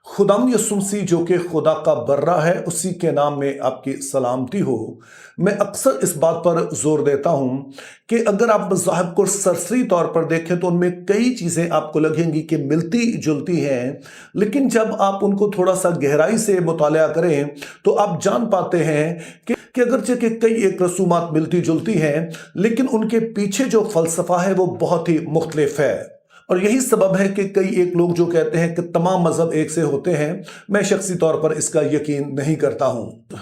खुदाम यसुमसी जो कि खुदा का बर्रा है, उसी के नाम में आपकी सलामती हो। मैं अक्सर इस बात पर जोर देता हूं कि अगर आप मज़ाहिब को सरसरी तौर पर देखें तो उनमें कई चीज़ें आपको लगेंगी कि मिलती जुलती हैं, लेकिन जब आप उनको थोड़ा सा गहराई से मुताला करें तो आप जान पाते हैं कि अगरचे के कई एक रसूमात मिलती जुलती हैं, लेकिन उनके पीछे जो फ़लसफ़ा है वो बहुत ही मुख्तलिफ है। और यही सबब है कि कई एक लोग जो कहते हैं कि तमाम मजहब एक से होते हैं, मैं शख्सी तौर पर इसका यकीन नहीं करता हूं।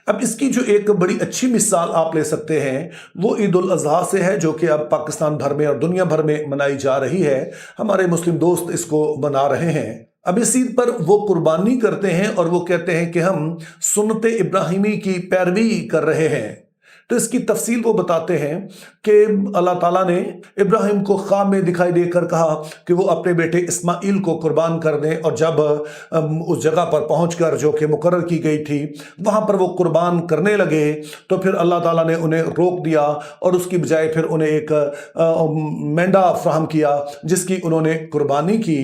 अब इसकी जो एक बड़ी अच्छी मिसाल आप ले सकते हैं वो ईद उल अजहा से है, जो कि अब पाकिस्तान भर में और दुनिया भर में मनाई जा रही है। हमारे मुस्लिम दोस्त इसको मना रहे हैं। अब इस ईद पर वो कुर्बानी करते हैं और वो कहते हैं कि हम सुन्नत इब्राहिमी की पैरवी कर रहे हैं। तो इसकी तफसील वो बताते हैं कि अल्लाह ताला ने इब्राहिम को ख्वाब में दिखाई देकर कहा कि वो अपने बेटे इस्माइल को कुर्बान कर दें, और जब उस जगह पर पहुंचकर जो कि मुकर्रर की गई थी वहां पर वो कुर्बान करने लगे तो फिर अल्लाह ताला ने उन्हें रोक दिया और उसकी बजाय फिर उन्हें एक मेंढा फ्राहम किया जिसकी उन्होंने कुर्बानी की।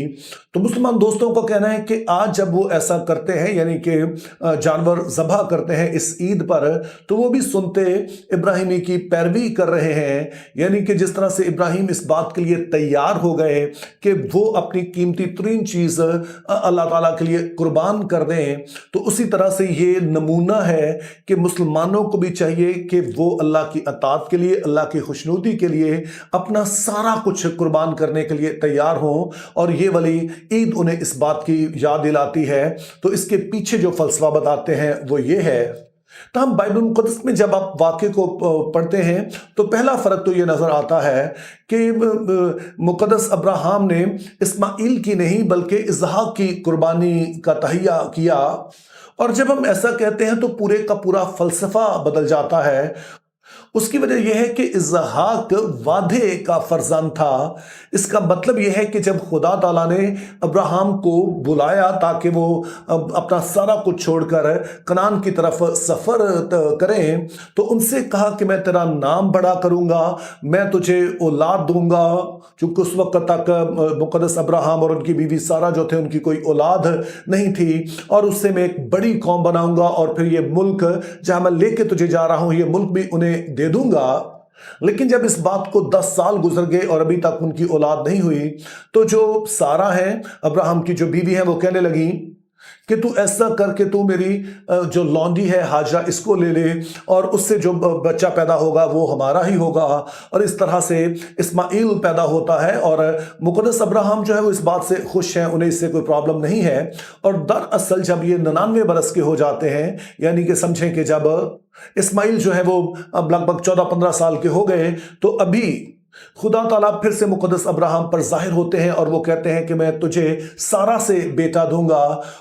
तो मुसलमान दोस्तों का कहना है कि आज जब वो ऐसा करते हैं, यानी कि जानवर ज़बह करते हैं इस ईद पर, तो वो भी सुनते इब्राहिमी की पैरवी कर रहे हैं। यानी कि जिस तरह से इब्राहिम इस बात के लिए तैयार हो गए कि वो अपनी कीमती तरीन चीज़ अल्लाह ताला के लिए कुर्बान कर दें, तो उसी तरह से ये नमूना है कि मुसलमानों को भी चाहिए कि वो अल्लाह की अताअत के लिए, अल्लाह की खुशनुदी के लिए अपना सारा कुछ कुर्बान करने के लिए तैयार हों। और ये वाली ईद उन्हें इस बात की याद दिलाती है। तो इसके पीछे जो फलसफा बताते हैं वो ये है। तो हम बाइबल मुक़द्दस में जब आप वाक़े को पढ़ते हैं तो पहला फ़र्क तो ये नज़र आता है कि मुक़द्दस अब्राहम ने इस्माइल की नहीं बल्कि इसहाक की कुर्बानी का तहैया किया। और जब हम ऐसा कहते हैं तो पूरे का पूरा फ़लसफ़ा बदल जाता है। उसकी वजह यह है कि इसहाक वादे का फर्जंद था। इसका मतलब यह है कि जब खुदा ताला ने अब्राहम को बुलाया ताकि वो अपना सारा कुछ छोड़कर कनान की तरफ सफ़र करें, तो उनसे कहा कि मैं तेरा नाम बड़ा करूंगा, मैं तुझे औलाद दूंगा, क्योंकि उस वक्त तक मुक़द्दस अब्राहम और उनकी बीवी सारा जो थे उनकी कोई औलाद नहीं थी, और उससे मैं एक बड़ी कौम बनाऊंगा और फिर ये मुल्क जहां मैं लेके तुझे जा रहा हूं ये मुल्क भी उन्हें दे दूंगा। लेकिन जब इस बात को 10 साल गुजर गए और अभी तक उनकी औलाद नहीं हुई, तो जो सारा है अब्राहम की जो बीवी है वो कहने लगी कि तू ऐसा करके तू मेरी जो लौंडी है हाजरा इसको ले ले और उससे जो बच्चा पैदा होगा वो हमारा ही होगा। और इस तरह से इस्माइल पैदा होता है और मुक़द्दस अब्राहम जो है वो इस बात से खुश हैं, उन्हें इससे कोई प्रॉब्लम नहीं है। और दरअसल जब ये 99 बरस के हो जाते हैं, यानी कि समझें कि जब इस्माइल जो है वो अब लगभग 14-15 साल के हो गए, तो अभी खुदा ताला फिर से मुक़द्दस अब्राहम पर जाहिर होते हैं और वो कहते हैं कि मैं तुझे सारा से बेटा दूंगा।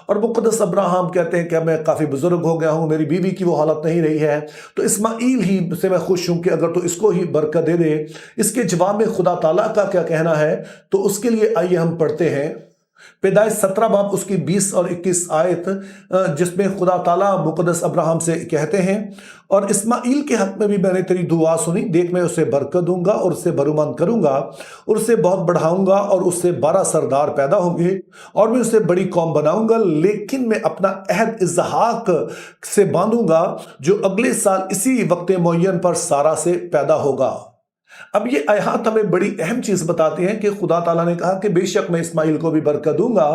और मुक़द्दस अब्राहम कहते हैं कि मैं काफ़ी बुजुर्ग हो गया हूँ, मेरी बीवी की वो हालत नहीं रही है, तो इस्माइल ही से मैं खुश हूँ कि अगर तो इसको ही बरकत दे दे। इसके जवाब में खुदा ताला का क्या कहना है, तो उसके लिए आइए हम पढ़ते हैं पैदाइश 17 बाब उसकी 20 और 21 आयत, जिसमें खुदा ताला मुक़द्दस अब्राहम से कहते हैं, और इस्माइल के हक में भी मैंने तेरी दुआ सुनी, देख मैं उसे बरकत दूंगा और उसे बरूमंद करूंगा और उसे बहुत बढ़ाऊंगा और उससे 12 सरदार पैदा होंगे और मैं उसे बड़ी कौम बनाऊंगा। लेकिन मैं अपना अहद इसहाक से बांधूंगा जो अगले साल इसी वक्त मुअय्यन पर सारा से पैदा होगा। अब ये आयत हमें बड़ी अहम चीज बताती है कि खुदा ताला ने कहा कि बेशक मैं इस्माइल को भी बरकत दूंगा,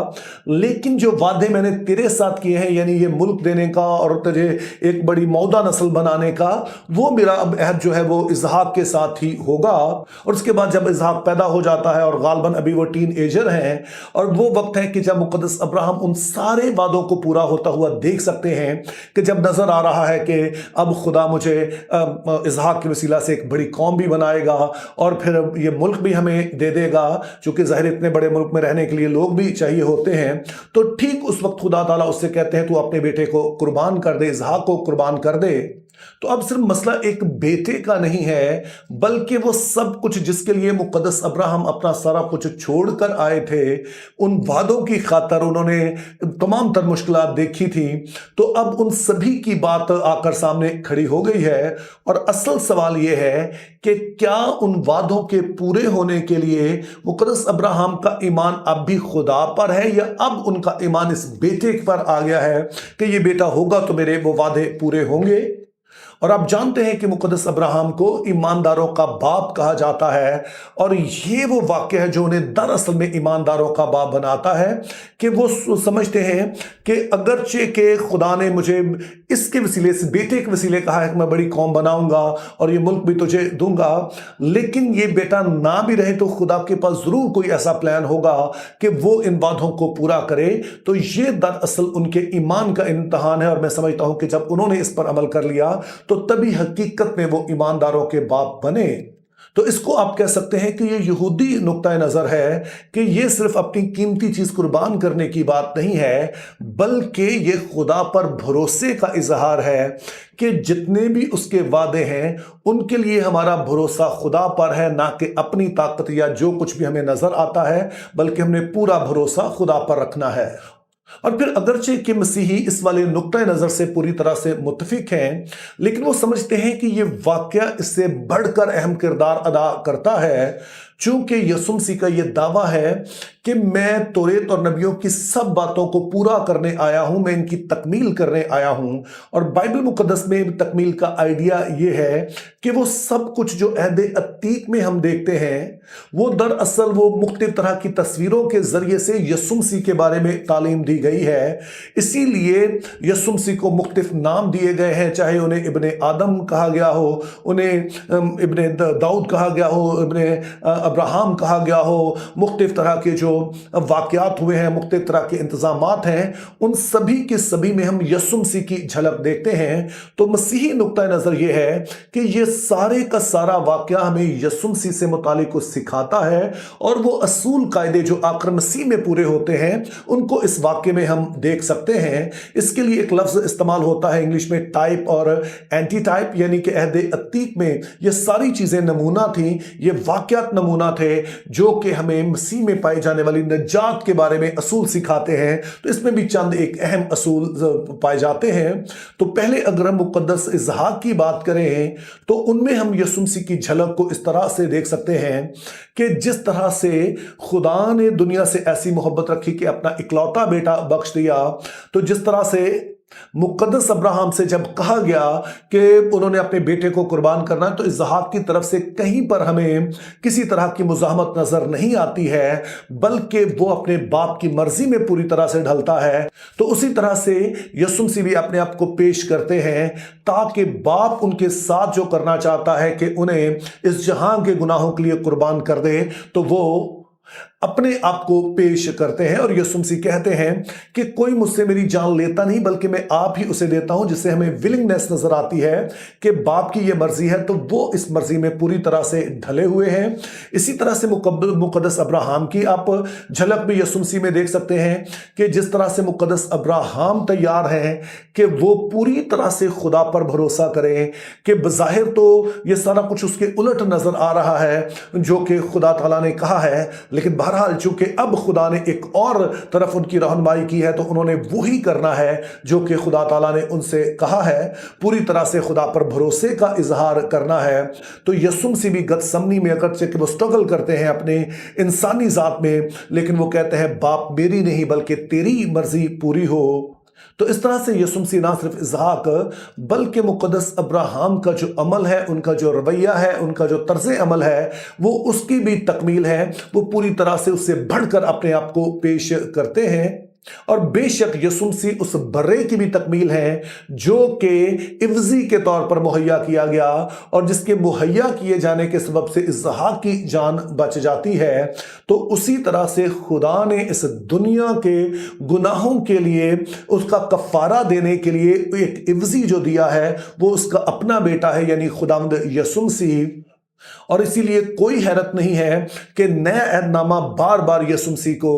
लेकिन जो वादे मैंने तेरे साथ किए हैं, यानी ये मुल्क देने का और तुझे एक बड़ी मौदा नस्ल बनाने का, वो मेरा अब अहद जो है वो इसहाक के साथ ही होगा। और उसके बाद जब इसहाक पैदा हो जाता है और गालबन अभी वो टीन एजर हैं, और वो वक्त है कि जब मुक़द्दस अब्राहम उन सारे वादों को पूरा होता हुआ देख सकते हैं कि जब नजर आ रहा है कि अब खुदा मुझे इसहाक के वसीला से एक बड़ी कौम भी बनाएगा और फिर ये मुल्क भी हमें दे देगा, क्योंकि ज़ाहिर इतने बड़े मुल्क में रहने के लिए लोग भी चाहिए होते हैं। तो ठीक उस वक्त खुदा ताला उससे कहते हैं तू अपने बेटे को कुर्बान कर दे, इसहाक को कुर्बान कर दे। तो अब सिर्फ मसला एक बेटे का नहीं है, बल्कि वो सब कुछ जिसके लिए मुकद्दस अब्राहम अपना सारा कुछ छोड़कर आए थे, उन वादों की खातर उन्होंने तमाम तर मुश्किलात देखी थी, तो अब उन सभी की बात आकर सामने खड़ी हो गई है। और असल सवाल यह है कि क्या उन वादों के पूरे होने के लिए मुकद्दस अब्राहम का ईमान अब भी खुदा पर है, या अब उनका ईमान इस बेटे पर आ गया है कि ये बेटा होगा तो मेरे वो वादे पूरे होंगे। और आप जानते हैं कि मुकद्दस अब्राहम को ईमानदारों का बाप कहा जाता है, और ये वो वाक्य है जो उन्हें दरअसल में ईमानदारों का बाप बनाता है कि वो समझते हैं कि अगरचे के खुदा ने मुझे इसके वसीले से, बेटे के वसीले कहा है कि मैं बड़ी कौम बनाऊंगा और ये मुल्क भी तुझे दूंगा, लेकिन ये बेटा ना भी रहे तो खुदा के पास जरूर कोई ऐसा प्लान होगा कि वो इन वादों को पूरा करे। तो ये दरअसल उनके ईमान का इम्तिहान है, और मैं समझता हूं कि जब उन्होंने इस पर अमल कर लिया तो तभी हकीकत में वो ईमानदारों के बाप बने। तो इसको आप कह सकते हैं कि ये यहूदी नुक्ता नजर है कि ये सिर्फ अपनी कीमती चीज कुर्बान करने की बात नहीं है, बल्कि ये खुदा पर भरोसे का इजहार है कि जितने भी उसके वादे हैं उनके लिए हमारा भरोसा खुदा पर है, ना कि अपनी ताकत या जो कुछ भी हमें नजर आता है, बल्कि हमने पूरा भरोसा खुदा पर रखना है। और फिर अगरचे कि मसीही इस वाले नुक्ता नज़र से पूरी तरह से मुत्तफिक हैं, लेकिन वो समझते हैं कि ये वाक़या इससे बढ़कर अहम किरदार अदा करता है, चूंकि यीशु मसीह का ये दावा है कि मैं तौरात और नबियों की सब बातों को पूरा करने आया हूं, मैं इनकी तकमील करने आया हूं। और बाइबल मुकद्दस में तकमील का आइडिया ये है कि वो सब कुछ जो अहद अतीक में हम देखते हैं वो दरअसल वो मुख्तलिफ तरह की तस्वीरों के जरिए से यीशु मसीह के बारे में तालीम दी गई है। इसीलिए यीशु मसीह को मुख्तलिफ नाम दिए गए हैं, चाहे उन्हें इब्ने आदम कहा गया हो, उन्हें इब्ने दाऊद कहा गया हो, इब्ने अब्राहम कहा गया हो, मुख्तलिफ तरह के जो वाक़यात हुए हैं, मुख्तलिफ तरह के इंतजामात हैं, उन सभी के सभी में हम यीशु मसीह की झलक देखते हैं। तो मसीही नुक्ता नज़र यह है कि ये सारे का सारा वाक़या हमें यीशु मसीह से मुतालिक को सिखाता है, और वो असूल कायदे जो आखिर मसीह में पूरे होते हैं उनको इस वाक़े में हम देख सकते हैं। इसके लिए एक लफ्ज़ इस्तेमाल होता है इंग्लिश में टाइप और एंटी टाइप, यानी कि अहद अतीक में ये सारी चीज़ें नमूना थी, ये वाक़यात नमूना थे जो कि हमें मसीह में पाई जाने वाली नजात के बारे में असूल सिखाते हैं। तो इसमें भी चंद एक अहम असूल पाए जाते हैं। तो पहले अगर हम मुकद्दस इज़हार की बात करें तो उनमें हम यीशु मसीह की झलक को इस तरह से देख सकते हैं कि जिस तरह से खुदा ने दुनिया से ऐसी मोहब्बत रखी कि अपना इकलौता बेटा बख्श दिया, तो जिस तरह से मुकद्दस अब्राहम से जब कहा गया कि उन्होंने अपने बेटे को कुर्बान करना है, तो इज़हाक की तरफ से कहीं पर हमें किसी तरह की मुज़ाहमत नजर नहीं आती है, बल्कि वो अपने बाप की मर्जी में पूरी तरह से ढलता है। तो उसी तरह से यीशु मसीह भी अपने आप को पेश करते हैं ताकि बाप उनके साथ जो करना चाहता है कि उन्हें इस जहां के गुनाहों के लिए कुर्बान कर दे, तो वो अपने आप को पेश करते हैं। और यीशु मसीह कहते हैं कि कोई मुझसे मेरी जान लेता नहीं, बल्कि मैं आप ही उसे देता हूं, जिससे हमें विलिंगनेस नजर आती है कि बाप की ये मर्जी है, तो वो इस मर्जी में पूरी तरह से ढले हुए हैं। इसी तरह से मुकद्दस अब्राहम की आप झलक भी यीशु मसीह में देख सकते हैं कि जिस तरह से मुकद्दस अब्राहम तैयार हैं कि वो पूरी तरह से खुदा पर भरोसा करें, कि बज़ाहिर तो ये सारा कुछ उसके उलट नजर आ रहा है जो कि खुदा ताला ने कहा है, लेकिन बहरहाल चूंकि अब खुदा ने एक और तरफ उनकी रहनुमाई की है, तो उन्होंने वही करना है जो कि खुदा ताला ने उनसे कहा है। पूरी तरह से खुदा पर भरोसे का इजहार करना है। तो यीशु मसीह भी गतसमनी में अगरचे कि वो स्ट्रगल करते हैं अपने इंसानी जात में, लेकिन वो कहते हैं बाप मेरी नहीं बल्कि तेरी मर्जी पूरी हो। तो इस तरह से यीशु मसीह ना सिर्फ इज़हाक बल्कि मुकद्दस अब्राहम का जो अमल है, उनका जो रवैया है, उनका जो तर्ज अमल है, वो उसकी भी तकमील है। वो पूरी तरह से उससे बढ़कर अपने आप को पेश करते हैं। और बेशक यीशु मसीह उस बर्रे की भी तकमील है जो कि इवजी के तौर पर मुहैया किया गया, और जिसके मुहैया किए जाने के सबब से इज़हाक की जान बच जाती है। तो उसी तरह से खुदा ने इस दुनिया के गुनाहों के लिए उसका कफ़ारा देने के लिए एक इवजी जो दिया है वो उसका अपना बेटा है, यानी खुदावंद यीशु मसीह। और इसीलिए कोई हैरत नहीं है कि नया अहदनामा बार बार यीशु मसीह को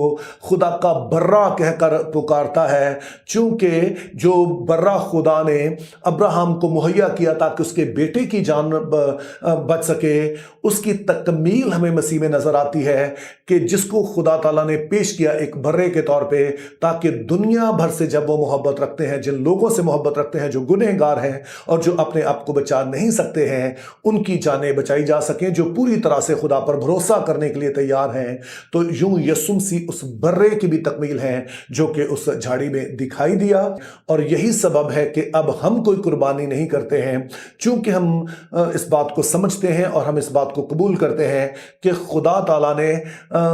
खुदा का बर्रा कहकर पुकारता है, चूंकि जो बर्रा खुदा ने अब्राहम को मुहैया किया ताकि उसके बेटे की जान बच सके, उसकी तकमील हमें मसीह में नजर आती है कि जिसको खुदा ताला ने पेश किया एक बर्रे के तौर पे, ताकि दुनिया भर से जब वो मोहब्बत रखते हैं, जिन लोगों से मोहब्बत रखते हैं जो गुनहगार हैं और जो अपने आप को बचा नहीं सकते हैं, उनकी जानें बचाई जा सकें, जो पूरी तरह से खुदा पर भरोसा करने के लिए तैयार हैं। तो यूं यीशु मसीह उस बर्रे की भी तकमील है जो कि उस झाड़ी में दिखाई दिया। और यही सबब है कि अब हम कोई कुर्बानी नहीं करते हैं, चूंकि हम इस बात को समझते हैं और हम इस बात को कबूल करते हैं कि खुदा ताला ने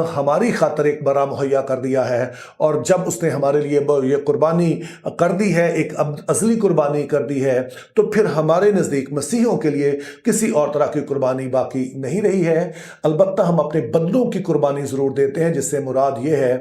हमारी खातिर एक बर्रा मुहैया कर दिया है। और जब उसने हमारे लिए ये कुर्बानी कर दी है, एक असली कुर्बानी कर दी है, तो फिर हमारे नज़दीक मसीहियों के लिए किसी और तरह की कुर्बानी बाकी नहीं रही है। अलबत्ता हम अपने बंदों की कुर्बानी ज़रूर देते हैं, जिससे मुराद ये है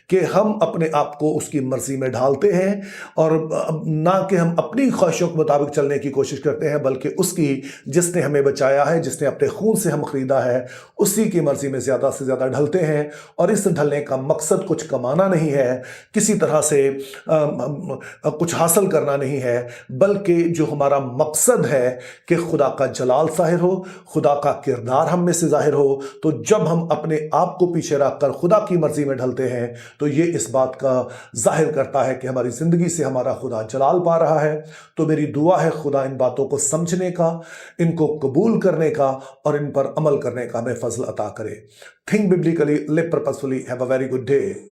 कि हम अपने आप को उसकी मर्जी में ढालते हैं और ना कि हम अपनी ख्वाहिशों के मुताबिक चलने की कोशिश करते हैं, बल्कि उसकी जिसने हमें बचाया है, जिसने अपने खून से हम खरीदा है, उसी की मर्जी में ज़्यादा से ज़्यादा ढलते हैं। और इस ढलने का मकसद कुछ कमाना नहीं है, किसी तरह से कुछ हासिल करना नहीं है, बल्कि जो हमारा मकसद है कि खुदा का जलाल ज़ाहिर हो, खुदा का किरदार हम में से ज़ाहिर हो। तो जब हम अपने आप को पीछे रखकर खुदा की मर्जी में ढलते हैं, तो ये इस बात का ज़ाहिर करता है कि हमारी ज़िंदगी से हमारा खुदा जलाल पा रहा है। तो मेरी दुआ है खुदा इन बातों को समझने का, इनको कबूल करने का और इन पर अमल करने का हमें फजल अता करे। Think biblically, live purposefully, have a very good day.